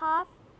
½